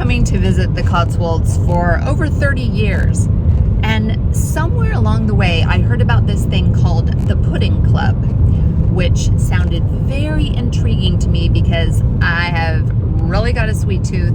coming to visit the Cotswolds for over 30 years. And somewhere along the way, I heard about this thing called the Pudding Club, which sounded very intriguing to me because I have really got a sweet tooth,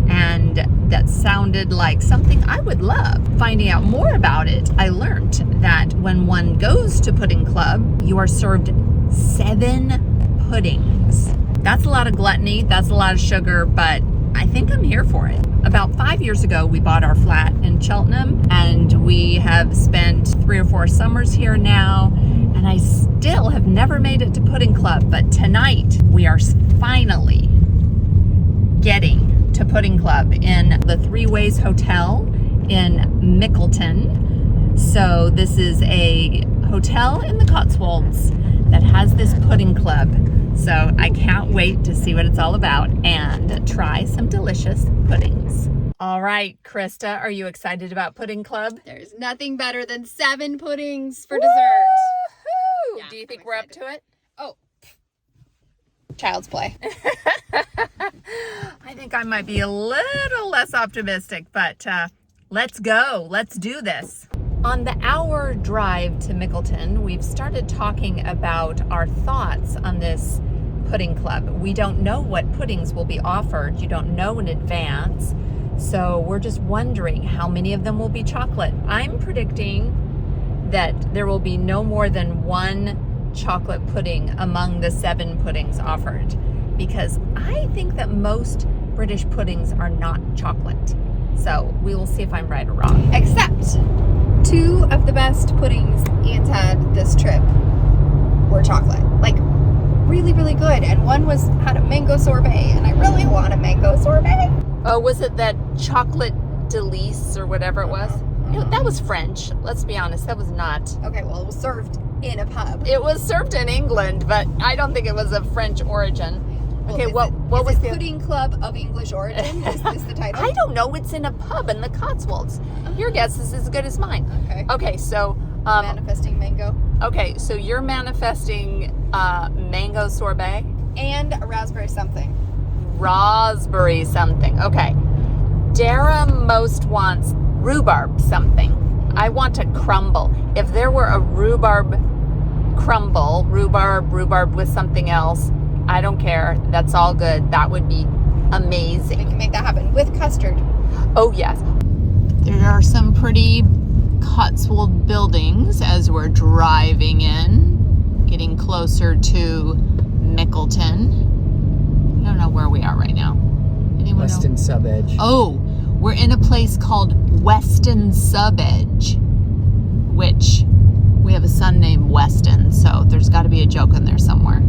and that sounded like something I would love. Finding out more about it, I learned that when one goes to Pudding Club, you are served 7 puddings. That's a lot of gluttony, that's a lot of sugar, but I think I'm here for it. About 5 years ago, we bought our flat in Cheltenham, and we have spent 3 or 4 summers here now, and I still have never made it to Pudding Club, but tonight we are finally getting to Pudding Club in the Three Ways Hotel in Mickleton. So this is a hotel in the Cotswolds that has this Pudding Club. So I can't wait to see what it's all about and try some delicious puddings. All right, Christa, are you excited about Pudding Club? There's nothing better than 7 puddings for dessert. Woo-hoo! Yeah, do you think I'm we're excited. up to it? Oh, child's play. I think I might be a little less optimistic, but let's go. Let's do this. On the hour drive to Mickleton, we've started talking about our thoughts on this Pudding Club. We don't know what puddings will be offered. You don't know in advance. So we're just wondering how many of them will be chocolate. I'm predicting that there will be no more than 1 chocolate pudding among the 7 puddings offered, because I think that most British puddings are not chocolate. So we will see if I'm right or wrong. Except 2 of the best puddings Ian's had this trip were chocolate. Like, really, really good. And one had a mango sorbet, and I really want a mango sorbet. Oh, was it that chocolate delice or whatever it was? No, that was French. Let's be honest, that was not. Okay, well, it was served in a pub. It was served in England, but I don't think it was of French origin. Okay, what was the Pudding Club of English origin? Is this the title? I don't know. It's in a pub in the Cotswolds. Your guess is as good as mine. Okay. Okay, so Manifesting mango. okay, so you're manifesting mango sorbet And a raspberry something. raspberry something. Okay. Dara most wants rhubarb something. I want a crumble. If there were a rhubarb crumble, rhubarb with something else, I don't care. That's all good. That would be amazing. We can make that happen with custard. Oh, yes. There are some pretty Cotswold buildings as we're driving in, getting closer to Mickleton. I don't know where we are right now. Anyone Weston know? Sub-Edge. Oh, we're in a place called Weston Sub-Edge, which we have a son named Weston, so there's got to be a joke in there somewhere.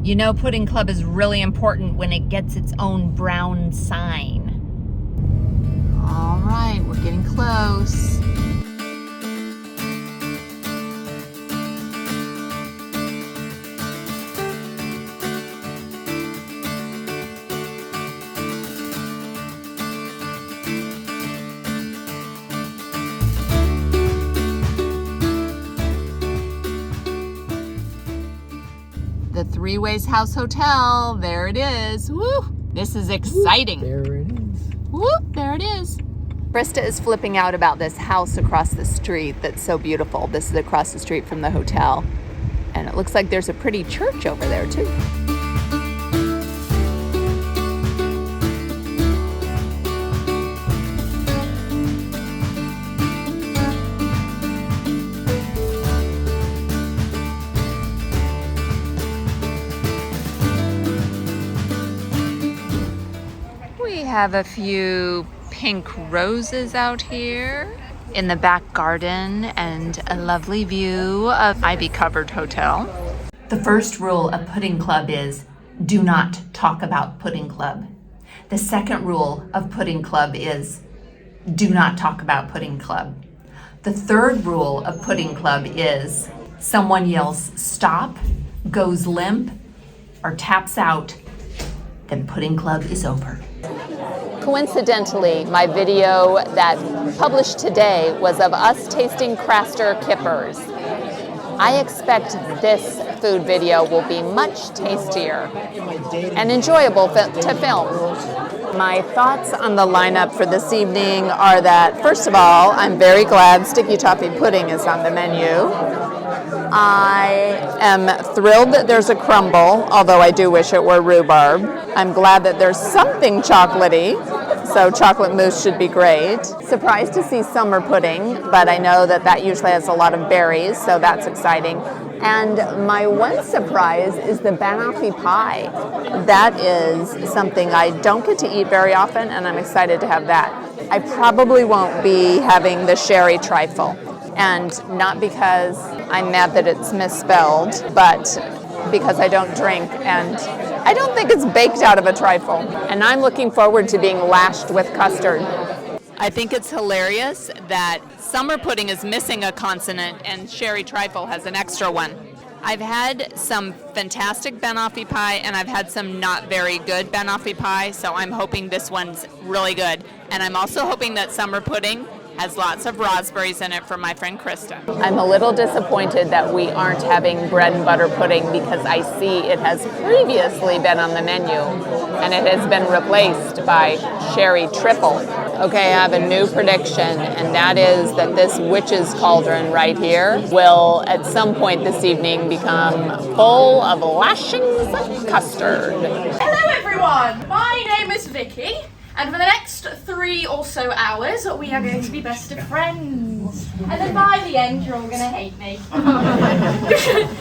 You know, Pudding Club is really important when it gets its own brown sign. All right, we're getting close. The Three Ways House Hotel, there it is. Woo! This is exciting. There it is. Whoop, there it is. Christa is flipping out about this house across the street that's so beautiful. This is across the street from the hotel. And it looks like there's a pretty church over there too. We have a few pink roses out here in the back garden and a lovely view of ivy-covered hotel. The first rule of Pudding Club is do not talk about Pudding Club. The second rule of Pudding Club is do not talk about Pudding Club. The third rule of Pudding Club is someone yells stop, goes limp, or taps out, then Pudding Club is over. Coincidentally, my video that published today was of us tasting Craster kippers. I expect this food video will be much tastier and enjoyable to film. My thoughts on the lineup for this evening are that, first of all, I'm very glad sticky toffee pudding is on the menu. I am thrilled that there's a crumble, although I do wish it were rhubarb. I'm glad that there's something chocolatey, so chocolate mousse should be great. Surprised to see summer pudding, but I know that that usually has a lot of berries, so that's exciting. And my one surprise is the banoffee pie. That is something I don't get to eat very often, and I'm excited to have that. I probably won't be having the sherry trifle, and not because I'm mad that it's misspelled, but because I don't drink, and I don't think it's baked out of a trifle. And I'm looking forward to being lashed with custard. I think it's hilarious that summer pudding is missing a consonant and sherry trifle has an extra one. I've had some fantastic banoffee pie and I've had some not very good banoffee pie, so I'm hoping this one's really good. And I'm also hoping that summer pudding has lots of raspberries in it for my friend Christa. I'm a little disappointed that we aren't having bread and butter pudding because I see it has previously been on the menu and it has been replaced by sherry triple. Okay, I have a new prediction, and that is that this witch's cauldron right here will at some point this evening become full of lashings of custard. Hello everyone, my name is Vicky. And for the next 3 or so hours, we are going to be best of friends. And then by the end, you're all going to hate me.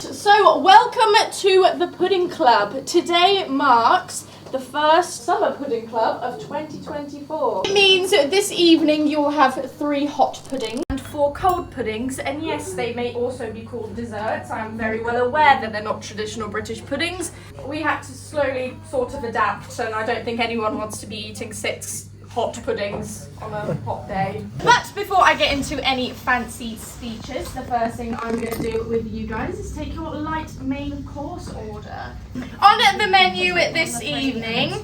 So, welcome to the Pudding Club. Today marks the first Summer Pudding Club of 2024. It means that this evening you will have 3 hot puddings and 4 cold puddings, and yes, they may also be called desserts. I'm very well aware that they're not traditional British puddings. We had to slowly sort of adapt, and I don't think anyone wants to be eating 6 hot puddings on a hot day. But before I get into any fancy speeches, the first thing I'm going to do with you guys is take your light main course order. On the menu this evening,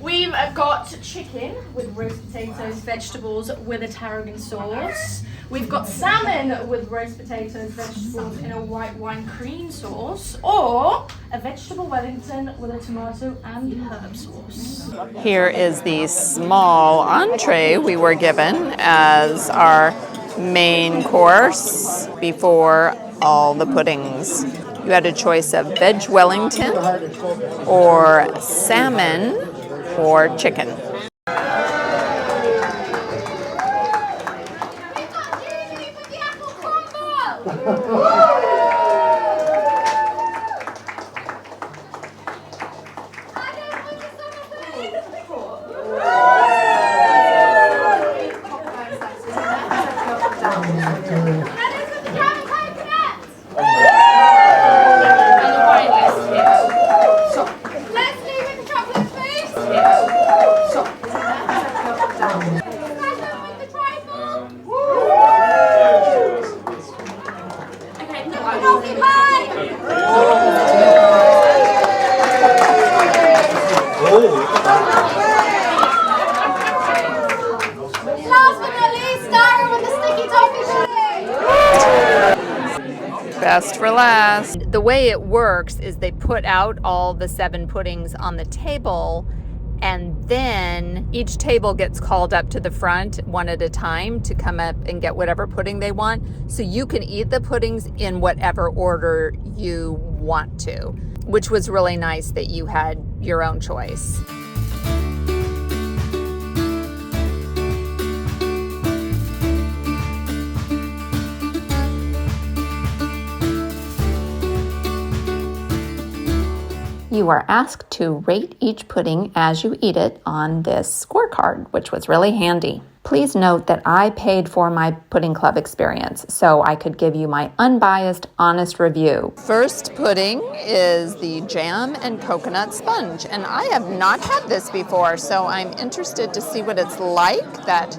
we've got chicken with roast potatoes, vegetables with a tarragon sauce. We've got salmon with roast potatoes, vegetables in a white wine cream sauce, or a vegetable Wellington with a tomato and herb sauce. Here is the small entree we were given as our main course before all the puddings. You had a choice of veg Wellington or salmon or chicken. Best for last. The way it works is they put out all the 7 puddings on the table, and then each table gets called up to the front one at a time to come up and get whatever pudding they want. So you can eat the puddings in whatever order you want to, which was really nice that you had your own choice. You are asked to rate each pudding as you eat it on this scorecard, which was really handy. Please note that I paid for my pudding club experience, so I could give you my unbiased, honest review. First pudding is the jam and coconut sponge, and I have not had this before, so I'm interested to see what it's like. That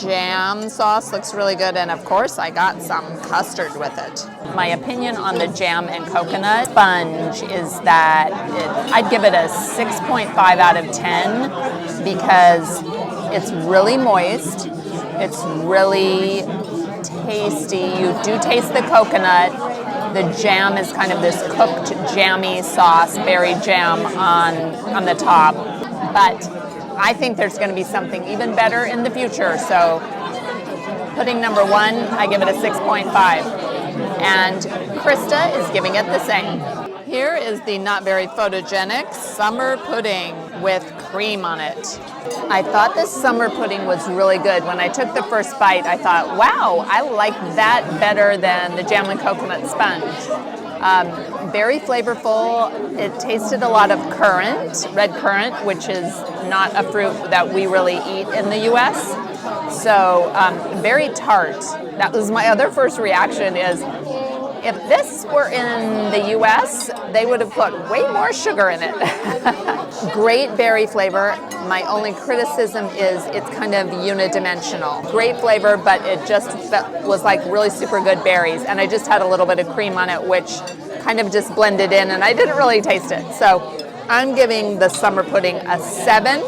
jam sauce looks really good, and of course I got some custard with it. My opinion on the jam and coconut sponge is that I'd give it a 6.5 out of 10 because it's really moist, it's really tasty. You do taste the coconut. The jam is kind of this cooked jammy sauce, berry jam on the top. but I think there's going to be something even better in the future. So pudding number 1, I give it a 6.5. And Christa is giving it the same. Here is the not very photogenic summer pudding with cream on it. I thought this summer pudding was really good. When I took the first bite, I thought, wow, I like that better than the jam and coconut sponge. Very flavorful. It tasted a lot of currant, red currant, which is not a fruit that we really eat in the U.S. So very tart. That was my other first reaction is, if this were in the U.S., they would have put way more sugar in it. Great berry flavor. My only criticism is it's kind of unidimensional. Great flavor, but it just was like really super good berries. And I just had a little bit of cream on it, which kind of just blended in, and I didn't really taste it. So I'm giving the summer pudding a 7.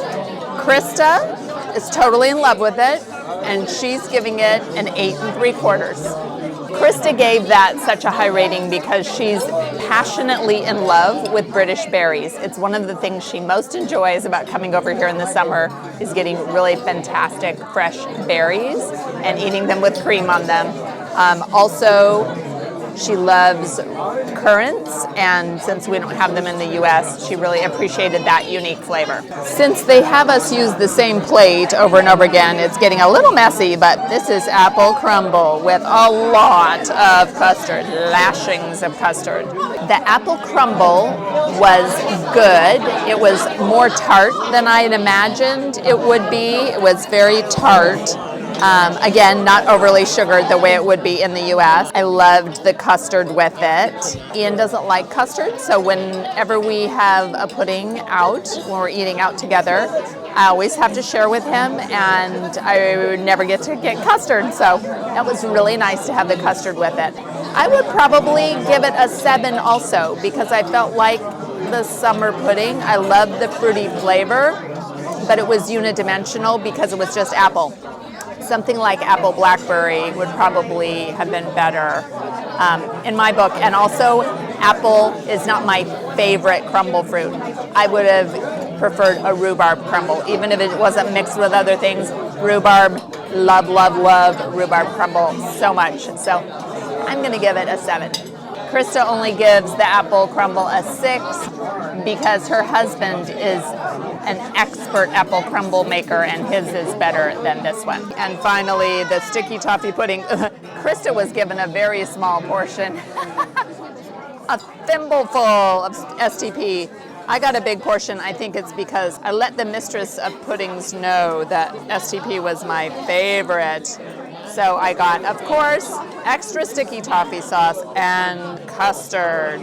Krista is totally in love with it, and she's giving it an 8 3/4. Krista gave that such a high rating because she's passionately in love with British berries. It's one of the things she most enjoys about coming over here in the summer is getting really fantastic fresh berries and eating them with cream on them. Also, she loves currants, and since we don't have them in the U.S., she really appreciated that unique flavor. Since they have us use the same plate over and over again, it's getting a little messy, but this is apple crumble with a lot of custard, lashings of custard. The apple crumble was good. It was more tart than I had imagined it would be. It was very tart. Again, not overly sugared the way it would be in the U.S. I loved the custard with it. Ian doesn't like custard, so whenever we have a pudding out, when we're eating out together, I always have to share with him, and I never get to get custard, so that was really nice to have the custard with it. I would probably give it a 7 also, because I felt like the summer pudding. I loved the fruity flavor, but it was unidimensional because it was just apple. Something like apple blackberry would probably have been better in my book. And also, apple is not my favorite crumble fruit. I would have preferred a rhubarb crumble, even if it wasn't mixed with other things. Rhubarb, love, love, love rhubarb crumble so much. So I'm going to give it a 7. Krista only gives the apple crumble a 6 because her husband is an expert apple crumble maker, and his is better than this one. And finally, the sticky toffee pudding. Krista was given a very small portion, a thimbleful of STP. I got a big portion. I think it's because I let the mistress of puddings know that STP was my favorite. So I got, of course, extra sticky toffee sauce and custard.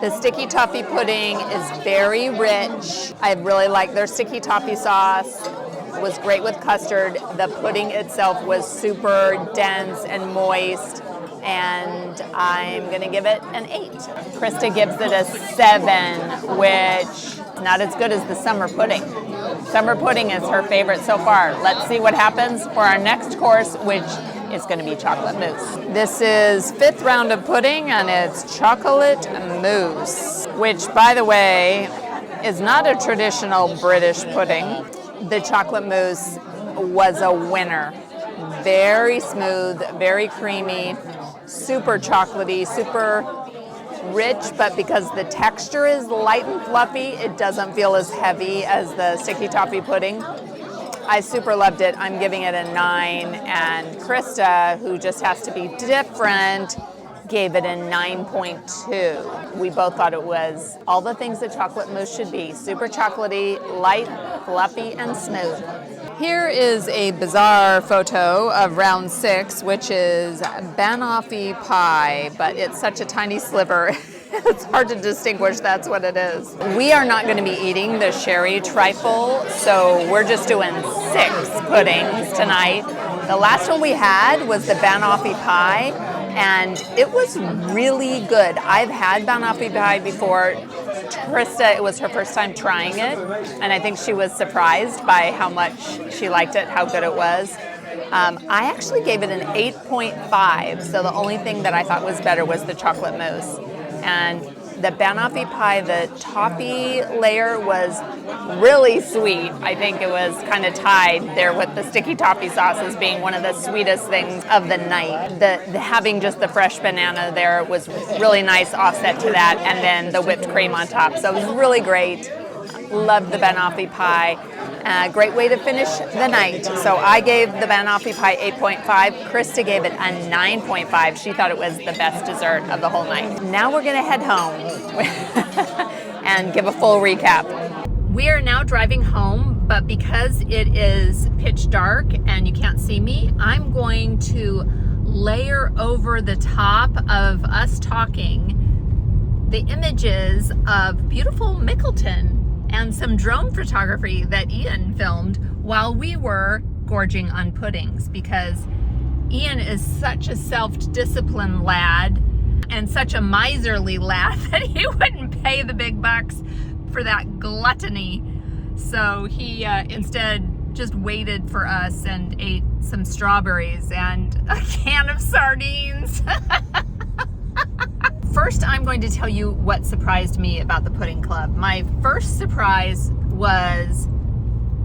The sticky toffee pudding is very rich. I really like their sticky toffee sauce. It was great with custard. The pudding itself was super dense and moist, and I'm going to give it an 8. Krista gives it a 7, which is not as good as the summer pudding. Summer pudding is her favorite so far. Let's see what happens for our next course, which is going to be chocolate mousse. This is 5th round of pudding, and it's chocolate mousse, which, by the way, is not a traditional British pudding. The chocolate mousse was a winner. Very smooth, very creamy, super chocolatey, super rich, but because the texture is light and fluffy, it doesn't feel as heavy as the sticky toffee pudding. I super loved it. I'm giving it a 9, and Krista, who just has to be different, gave it a 9.2. We both thought it was all the things that chocolate mousse should be. Super chocolatey, light, fluffy, and smooth. Here is a bizarre photo of round 6, which is banoffee pie, but it's such a tiny sliver. It's hard to distinguish that's what it is. We are not going to be eating the sherry trifle, so we're just doing 6 puddings tonight. The last one we had was the banoffee pie, and it was really good. I've had banoffee pie before. Krista, it was her first time trying it, and I think she was surprised by how much she liked it, how good it was. I actually gave it an 8.5, so the only thing that I thought was better was the chocolate mousse. And The banoffee pie, the toffee layer was really sweet. I think it was kind of tied there with the sticky toffee sauce as being one of the sweetest things of the night. The having just the fresh banana there was really nice offset to that, and then the whipped cream on top. So it was really great. Loved the banoffee pie. Great way to finish the night. So I gave the banoffee pie 8.5. Christa gave it a 9.5. She thought it was the best dessert of the whole night. Now we're going to head home and give a full recap. We are now driving home, but because it is pitch dark and you can't see me, I'm going to layer over the top of us talking the images of beautiful Mickleton and some drone photography that Ian filmed while we were gorging on puddings, because Ian is such a self-disciplined lad and such a miserly lad that he wouldn't pay the big bucks for that gluttony. So he instead just waited for us and ate some strawberries and a can of sardines. First, I'm going to tell you what surprised me about the Pudding Club. My first surprise was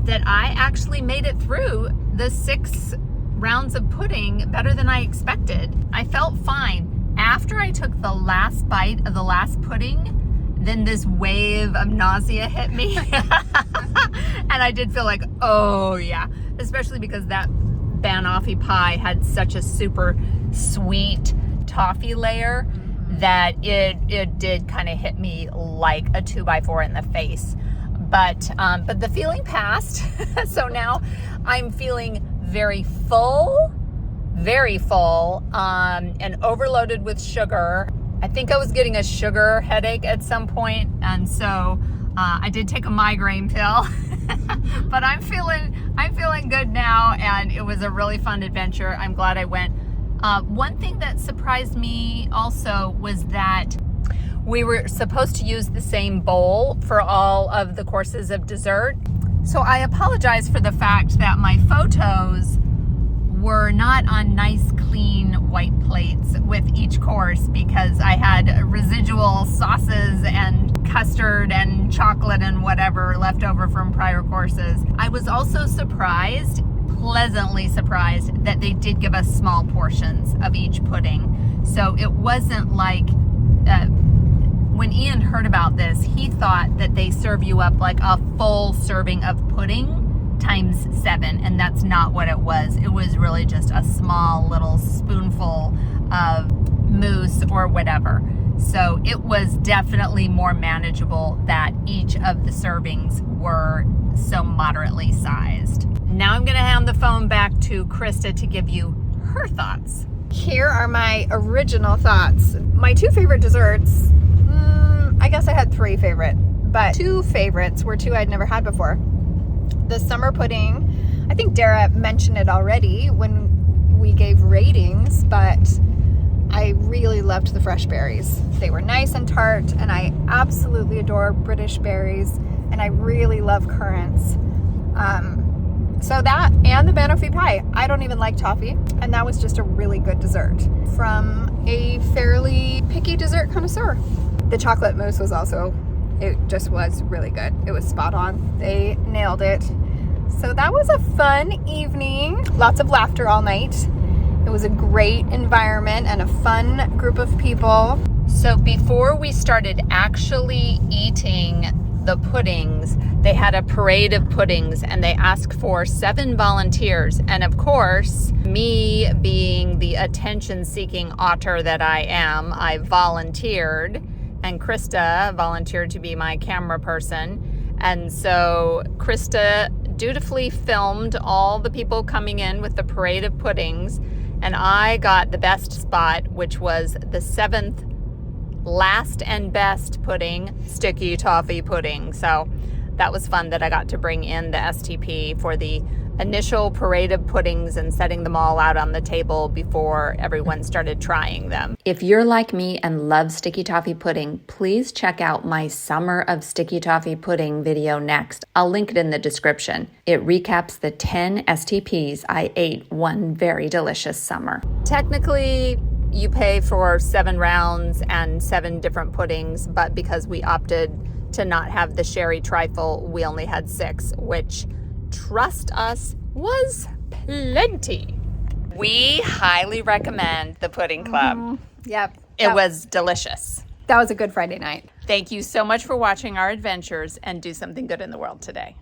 that I actually made it through the 6 rounds of pudding better than I expected. I felt fine. After I took the last bite of the last pudding, then this wave of nausea hit me. And I did feel like, oh yeah, especially because that banoffee pie had such a super sweet toffee layer that it did kind of hit me like a 2x4 in the face. But the feeling passed. So now I'm feeling very full, and overloaded with sugar. I think I was getting a sugar headache at some point, and so I did take a migraine pill. But I'm feeling good now, and it was a really fun adventure. I'm glad I went. One thing that surprised me also was that we were supposed to use the same bowl for all of the courses of dessert. So I apologize for the fact that my photos were not on nice, clean white plates with each course, because I had residual sauces and custard and chocolate and whatever left over from prior courses. I was also pleasantly surprised that they did give us small portions of each pudding. So it wasn't like, when Ian heard about this, he thought that they serve you up like a full serving of pudding times 7, and that's not what it was. It was really just a small little spoonful of mousse or whatever. So it was definitely more manageable that each of the servings were so moderately sized. Now I'm going to hand the phone back to Christa to give you her thoughts. Here are my original thoughts. My 2 favorite desserts, I guess I had 3 favorite, but 2 favorites were 2 I'd never had before. The summer pudding, I think Dara mentioned it already when we gave ratings, but I really loved the fresh berries. They were nice and tart, and I absolutely adore British berries, and I really love currants. So that, and the banoffee pie. I don't even like toffee, and that was just a really good dessert from a fairly picky dessert connoisseur. The chocolate mousse was also, it just was really good. It was spot on. They nailed it. So that was a fun evening. Lots of laughter all night. It was a great environment and a fun group of people. So before we started actually eating the puddings, they had a parade of puddings, and they asked for 7 volunteers. And of course, me being the attention-seeking otter that I am, I volunteered, and Christa volunteered to be my camera person. And so Christa dutifully filmed all the people coming in with the parade of puddings, and I got the best spot, which was the 7th last and best pudding, sticky toffee pudding. So that was fun that I got to bring in the STP for the initial parade of puddings and setting them all out on the table before everyone started trying them. If you're like me and love sticky toffee pudding, please check out my Summer of Sticky Toffee Pudding video next. I'll link it in the description. It recaps the 10 STPs I ate one very delicious summer. Technically, you pay for 7 rounds and 7 different puddings, but because we opted to not have the sherry trifle, we only had 6, which, trust us, was plenty. We highly recommend the Pudding Club. Yep. It was delicious. That was a good Friday night. Thank you so much for watching our adventures, and do something good in the world today.